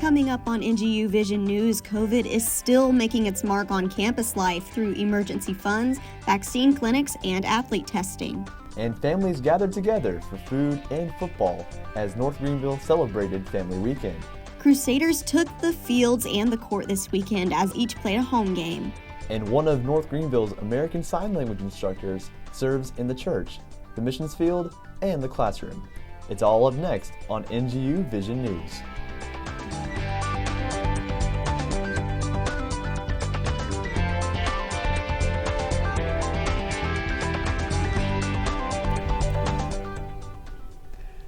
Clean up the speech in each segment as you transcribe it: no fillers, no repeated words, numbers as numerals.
Coming up on NGU Vision News, COVID is still making its mark on campus life through emergency funds, vaccine clinics, and athlete testing. And families gathered together for food and football as North Greenville celebrated Family Weekend. Crusaders took the fields and the court this weekend as each played a home game. And one of North Greenville's American Sign Language instructors serves in the church, the missions field, and the classroom. It's all up next on NGU Vision News.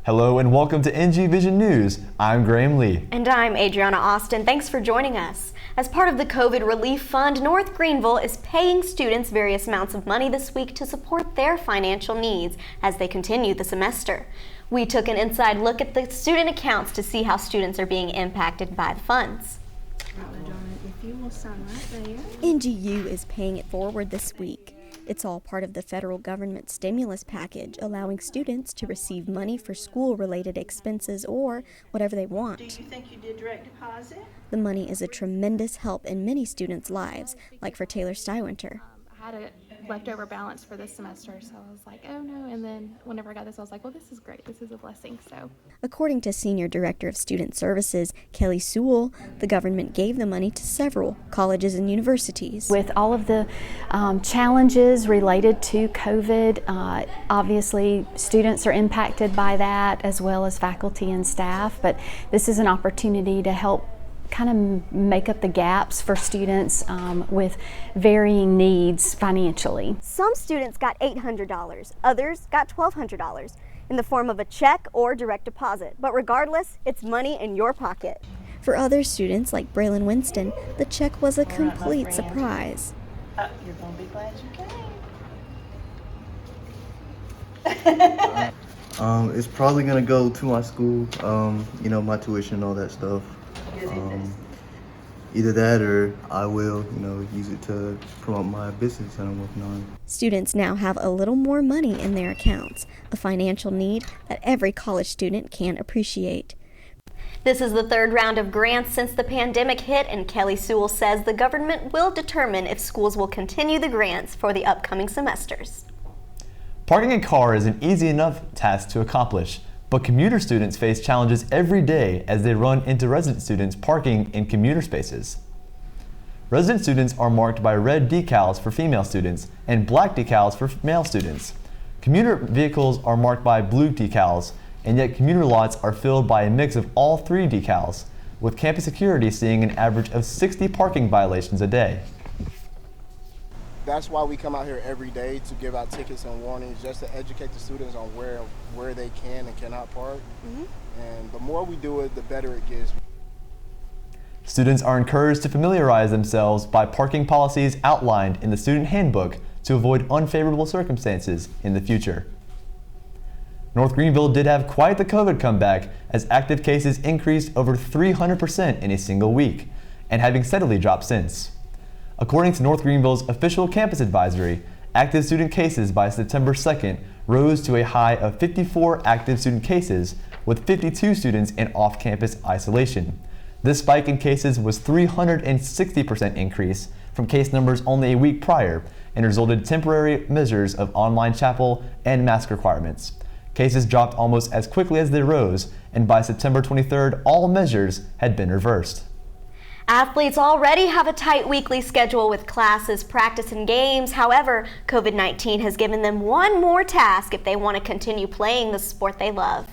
Hello and welcome to NG Vision News. I'm Graham Lee. And I'm Adriana Austin. Thanks for joining us. As part of the COVID Relief Fund, North Greenville is paying students various amounts of money this week to support their financial needs as they continue the semester. We took an inside look at the student accounts to see how students are being impacted by the funds. If you will sign right there. NGU is paying it forward this week. It's all part of the federal government stimulus package, allowing students to receive money for school-related expenses or whatever they want. Do you think you did direct deposit? The money is a tremendous help in many students' lives, like for Taylor Stywinter. I had a leftover balance for this semester, so I was like, oh no, and then whenever I got this, I was like, well, this is great, this is a blessing. So, according to Senior Director of Student Services, Kelly Sewell, the government gave the money to several colleges and universities. With all of the challenges related to COVID, obviously students are impacted by that as well as faculty and staff, but this is an opportunity to help kind of make up the gaps for students with varying needs financially. Some students got $800, others got $1,200 in the form of a check or direct deposit. But regardless, it's money in your pocket. For other students like Braylon Winston, the check was a complete surprise. You're going to be glad you came. It's probably going to go to my school, my tuition and all that stuff. Either that or I will, use it to promote my business that I'm working on. Students now have a little more money in their accounts, a financial need that every college student can appreciate. This is the third round of grants since the pandemic hit, and Kelly Sewell says the government will determine if schools will continue the grants for the upcoming semesters. Parking a car is an easy enough task to accomplish, but commuter students face challenges every day as they run into resident students parking in commuter spaces. Resident students are marked by red decals for female students and black decals for male students. Commuter vehicles are marked by blue decals, and yet commuter lots are filled by a mix of all three decals, with campus security seeing an average of 60 parking violations a day. That's why we come out here every day to give out tickets and warnings, just to educate the students on where they can and cannot park. And the more we do it, the better it gets. Students are encouraged to familiarize themselves by parking policies outlined in the student handbook to avoid unfavorable circumstances in the future. North Greenville did have quite the COVID comeback as active cases increased over 300% in a single week and having steadily dropped since. According to North Greenville's official campus advisory, active student cases by September 2nd rose to a high of 54 active student cases, with 52 students in off-campus isolation. This spike in cases was 360% increase from case numbers only a week prior and resulted in temporary measures of online chapel and mask requirements. Cases dropped almost as quickly as they rose, and by September 23rd, all measures had been reversed. Athletes already have a tight weekly schedule with classes, practice, and games. However, COVID-19 has given them one more task if they want to continue playing the sport they love.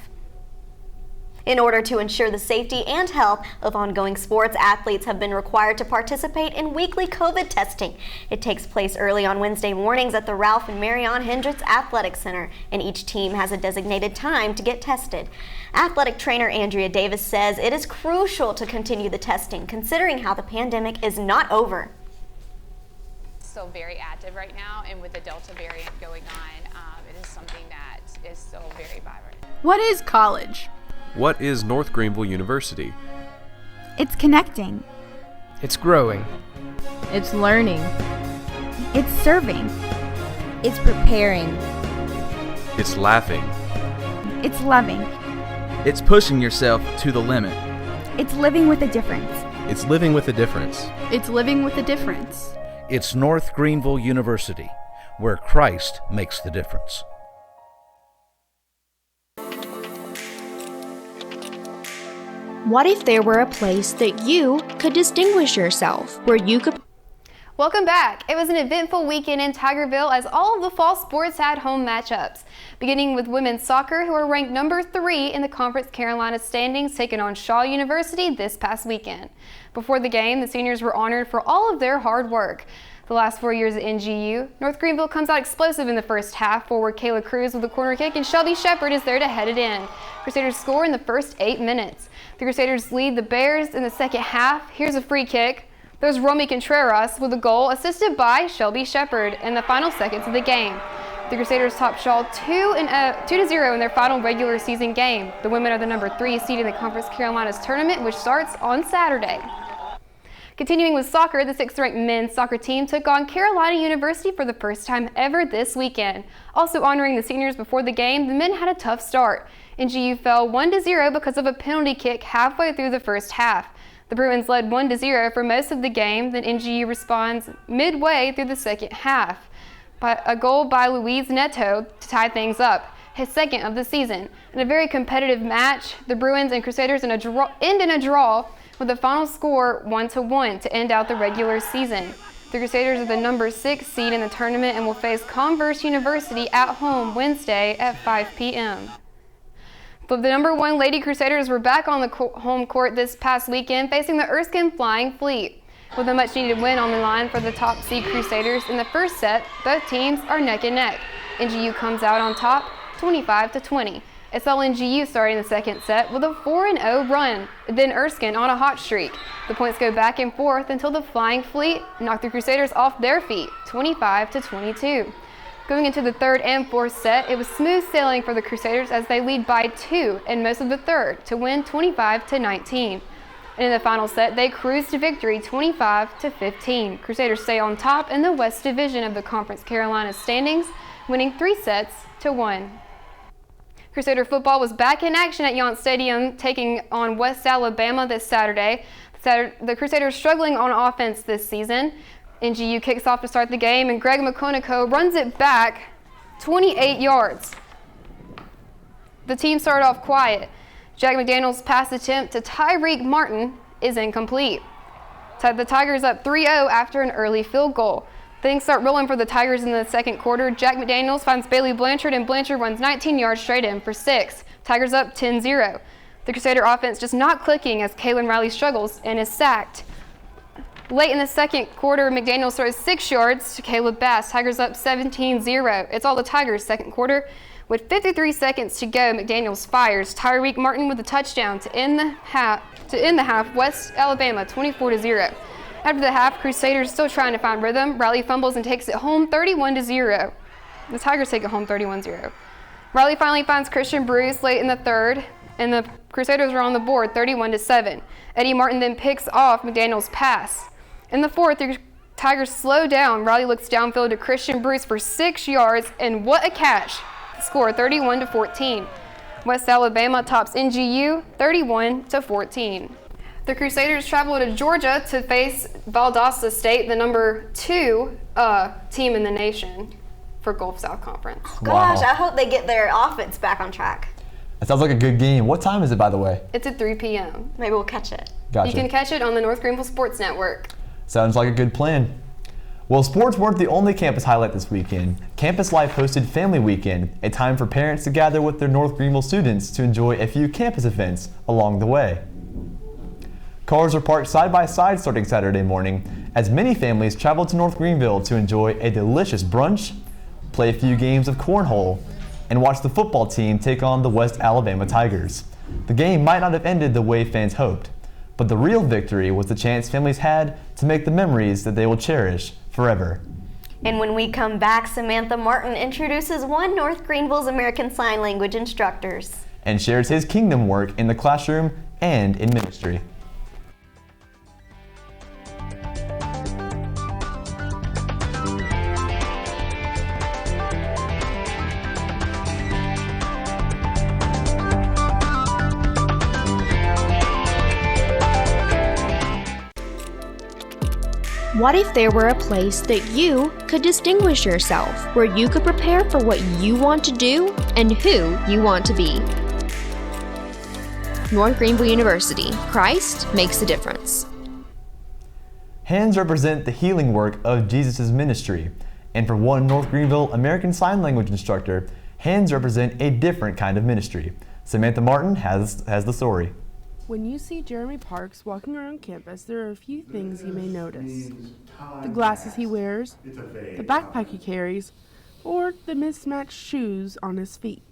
In order to ensure the safety and health of ongoing sports, athletes have been required to participate in weekly COVID testing. It takes place early on Wednesday mornings at the Ralph and Marion Hendricks Athletic Center, and each team has a designated time to get tested. Athletic trainer Andrea Davis says it is crucial to continue the testing, considering how the pandemic is not over. Still very active right now, and with the Delta variant going on, it is something that is still very vibrant. What is college? What is North Greenville University? It's connecting. It's growing. It's learning. It's serving. It's preparing. It's laughing. It's loving. It's pushing yourself to the limit. It's living with a difference. It's living with a difference. It's living with a difference. It's North Greenville University, where Christ makes the difference. What if there were a place that you could distinguish yourself, where you could... Welcome back. It was an eventful weekend in Tigerville as all of the fall sports had home matchups, beginning with women's soccer, who are ranked number 3 in the Conference Carolina standings, taking on Shaw University this past weekend. Before the game, the seniors were honored for all of their hard work. The last 4 years at NGU, North Greenville comes out explosive in the first half. Forward Kayla Cruz with a corner kick, and Shelby Shepard is there to head it in. Crusaders score in the first 8 minutes. The Crusaders lead the Bears in the second half. Here's a free kick. There's Romy Contreras with a goal assisted by Shelby Shepard in the final seconds of the game. The Crusaders top Shaw 2-0 in their final regular season game. The women are the number 3 seed in the Conference Carolinas tournament, which starts on Saturday. Continuing with soccer, the 6th-ranked men's soccer team took on Carolina University for the first time ever this weekend. Also honoring the seniors before the game, the men had a tough start. NGU fell 1-0 because of a penalty kick halfway through the first half. The Bruins led 1-0 for most of the game, then NGU responds midway through the second half. A goal by Luis Neto to tie things up, his second of the season. In a very competitive match, the Bruins and Crusaders end in a draw with the final score 1-1 to end out the regular season. The Crusaders are the number 6 seed in the tournament and will face Converse University at home Wednesday at 5 p.m. But the number 1 Lady Crusaders were back on the home court this past weekend, facing the Erskine Flying Fleet. With a much-needed win on the line for the top seed Crusaders in the first set, both teams are neck and neck. NGU comes out on top, 25-20. It's all NGU starting the second set with a 4-0 run, then Erskine on a hot streak. The points go back and forth until the Flying Fleet knock the Crusaders off their feet, 25-22. Going into the third and fourth set, it was smooth sailing for the Crusaders as they lead by 2 in most of the third to win 25-19. And in the final set, they cruised to victory 25-15. Crusaders stay on top in the West Division of the Conference Carolina standings, winning 3-1. Crusader football was back in action at Yount Stadium, taking on West Alabama this Saturday. The Crusaders struggling on offense this season. NGU kicks off to start the game, and Greg McConico runs it back 28 yards. The team started off quiet. Jack McDaniel's pass attempt to Tyreek Martin is incomplete. The Tigers up 3-0 after an early field goal. Things start rolling for the Tigers in the second quarter. Jack McDaniels finds Bailey Blanchard, and Blanchard runs 19 yards straight in for 6. Tigers up 10-0. The Crusader offense just not clicking as Kaylin Riley struggles and is sacked. Late in the second quarter, McDaniels throws 6 yards to Caleb Bass. Tigers up 17-0. It's all the Tigers' second quarter. With 53 seconds to go, McDaniels fires Tyreek Martin with a touchdown to end the half. West Alabama 24-0. After the half, Crusaders still trying to find rhythm. Riley fumbles and takes it home 31-0. The Tigers take it home 31-0. Riley finally finds Christian Bruce late in the third, and the Crusaders are on the board 31-7. Eddie Martin then picks off McDaniel's pass. In the fourth, the Tigers slow down. Riley looks downfield to Christian Bruce for 6 yards, and what a catch! Score 31-14. West Alabama tops NGU 31-14. The Crusaders travel to Georgia to face Valdosta State, the number 2 team in the nation for Gulf South Conference. Gosh, Wow. I hope they get their offense back on track. That sounds like a good game. What time is it, by the way? It's at 3 p.m. Maybe we'll catch it. Gotcha. You can catch it on the North Greenville Sports Network. Sounds like a good plan. Well, sports weren't the only campus highlight this weekend. Campus Life hosted Family Weekend, a time for parents to gather with their North Greenville students to enjoy a few campus events along the way. Cars are parked side by side starting Saturday morning as many families traveled to North Greenville to enjoy a delicious brunch, play a few games of cornhole, and watch the football team take on the West Alabama Tigers. The game might not have ended the way fans hoped, but the real victory was the chance families had to make the memories that they will cherish forever. And when we come back, Samantha Martin introduces one North Greenville's American Sign Language instructors and shares his kingdom work in the classroom and in ministry. What if there were a place that you could distinguish yourself, where you could prepare for what you want to do and who you want to be? North Greenville University. Christ makes a difference. Hands represent the healing work of Jesus' ministry, and for one North Greenville American Sign Language instructor, hands represent a different kind of ministry. Samantha Martin has the story. When you see Jeremy Parks walking around campus, there are a few things you may notice. The glasses he wears, the backpack he carries, or the mismatched shoes on his feet.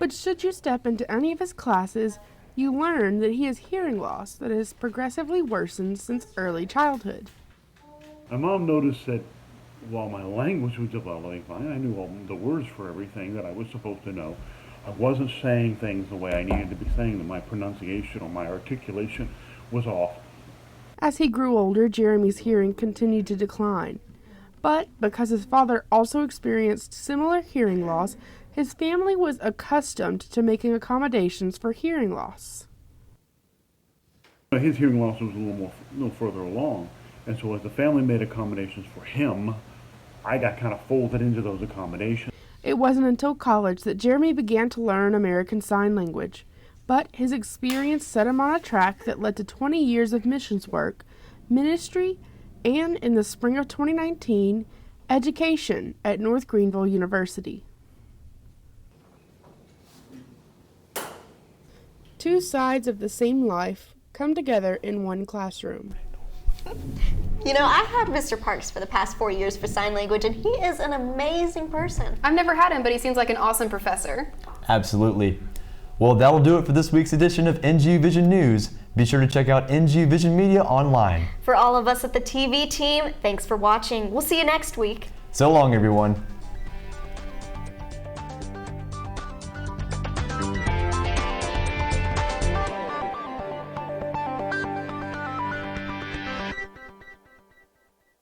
But should you step into any of his classes, you learn that he has hearing loss that has progressively worsened since early childhood. My mom noticed that while my language was developing fine, I knew all the words for everything that I was supposed to know. I wasn't saying things the way I needed to be saying them. My pronunciation or my articulation was off. As he grew older, Jeremy's hearing continued to decline. But because his father also experienced similar hearing loss, his family was accustomed to making accommodations for hearing loss. His hearing loss was a little further along, and so as the family made accommodations for him, I got kind of folded into those accommodations. It wasn't until college that Jeremy began to learn American Sign Language, but his experience set him on a track that led to 20 years of missions work, ministry, and in the spring of 2019, education at North Greenville University. Two sides of the same life come together in one classroom. You know, I had Mr. Parks for the past 4 years for sign language, and he is an amazing person. I've never had him, but he seems like an awesome professor. Absolutely. Well, that'll do it for this week's edition of NGU Vision News. Be sure to check out NGU Vision Media online. For all of us at the TV team, thanks for watching. We'll see you next week. So long, everyone.